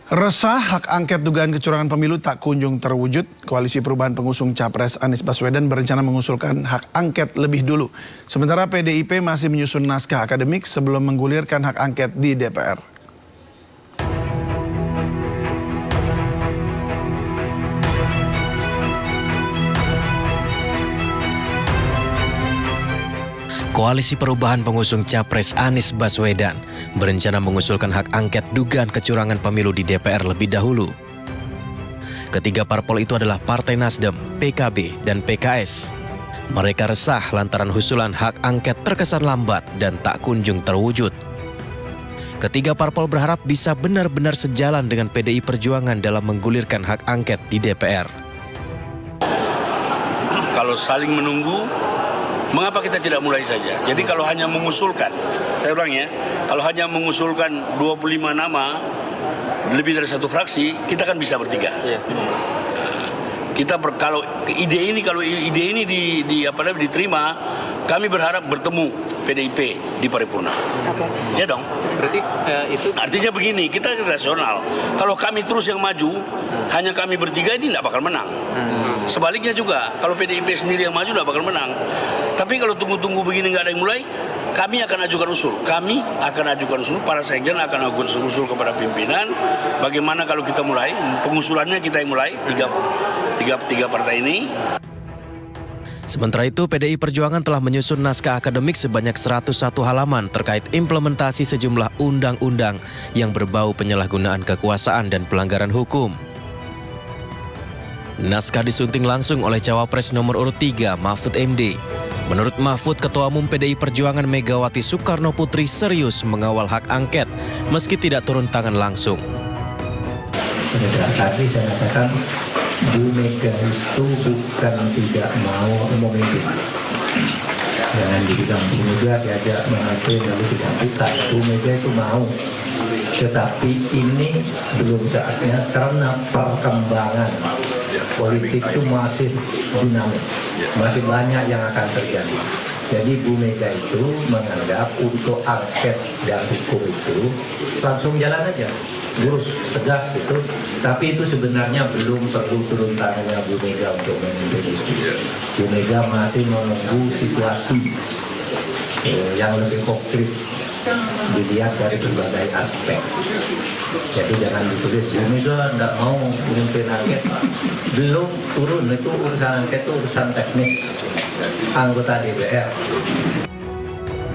Resah hak angket dugaan kecurangan pemilu tak kunjung terwujud. Koalisi Perubahan pengusung Capres Anies Baswedan berencana mengusulkan hak angket lebih dulu. Sementara PDIP masih menyusun naskah akademik sebelum menggulirkan hak angket di DPR. Koalisi Perubahan pengusung Capres Anies Baswedan berencana mengusulkan hak angket dugaan kecurangan pemilu di DPR lebih dahulu. Ketiga parpol itu adalah Partai Nasdem, PKB, dan PKS. Mereka resah lantaran usulan hak angket terkesan lambat dan tak kunjung terwujud. Ketiga parpol berharap bisa benar-benar sejalan dengan PDI Perjuangan dalam menggulirkan hak angket di DPR. Kalau saling menunggu, mengapa kita tidak mulai saja? Jadi kalau hanya mengusulkan, saya ulang ya, kalau hanya mengusulkan 25 nama lebih dari satu fraksi, kita kan bisa bertiga. Kalau ide ini diterima, kami berharap bertemu PDIP di paripurna. Ya dong. Berarti itu artinya begini, kita rasional. Kalau kami terus yang maju, hanya kami bertiga ini tidak bakal menang. Sebaliknya juga, kalau PDIP sendiri yang maju tidak bakal menang. Tapi kalau tunggu-tunggu begini nggak ada yang mulai, kami akan ajukan usul. Para sekjen akan ajukan usul kepada pimpinan. Bagaimana kalau kita mulai, pengusulannya kita yang mulai, tiga partai ini. Sementara itu, PDI Perjuangan telah menyusun naskah akademik sebanyak 101 halaman terkait implementasi sejumlah undang-undang yang berbau penyalahgunaan kekuasaan dan pelanggaran hukum. Naskah disunting langsung oleh Cawapres nomor urut 3, Mahfud MD. Menurut Mahfud, Ketua Umum PDI Perjuangan Megawati Soekarno Putri serius mengawal hak angket meski tidak turun tangan langsung. Tadi saya katakan Bu Mega itu bukan tidak mau memimpin. Jangan dibilang Bu Mega diajak memimpin lalu tidak bukan. Bu Mega itu mau. Tetapi ini belum saatnya karena perkembangan politik itu masih dinamis, masih banyak yang akan terjadi. Jadi Bu Mega itu menganggap untuk angket dan hukum itu langsung jalan aja, lurus, tegas gitu. Tapi itu sebenarnya belum perlu turun tangannya Bu Mega untuk memimpin itu. Bu Mega masih menunggu situasi yang lebih konkret dilihat dari berbagai aspek. Jadi jangan ditulis Bu Mega tidak mau memimpin angket. Belum turun, itu urusan angket itu urusan teknis anggota DPR.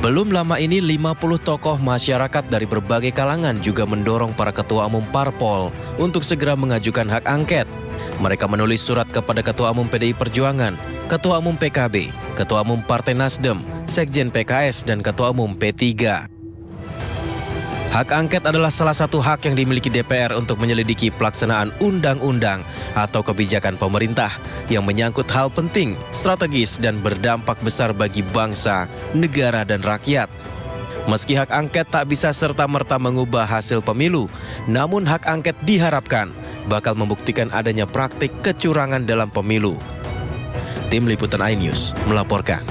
Belum lama ini 50 tokoh masyarakat dari berbagai kalangan juga mendorong para ketua umum parpol untuk segera mengajukan hak angket. Mereka menulis surat kepada Ketua Umum PDI Perjuangan, Ketua Umum PKB, Ketua Umum Partai Nasdem, Sekjen PKS, dan Ketua Umum P3. Hak angket adalah salah satu hak yang dimiliki DPR untuk menyelidiki pelaksanaan undang-undang atau kebijakan pemerintah yang menyangkut hal penting, strategis, dan berdampak besar bagi bangsa, negara, dan rakyat. Meski hak angket tak bisa serta-merta mengubah hasil pemilu, namun hak angket diharapkan bakal membuktikan adanya praktik kecurangan dalam pemilu. Tim Liputan iNews melaporkan.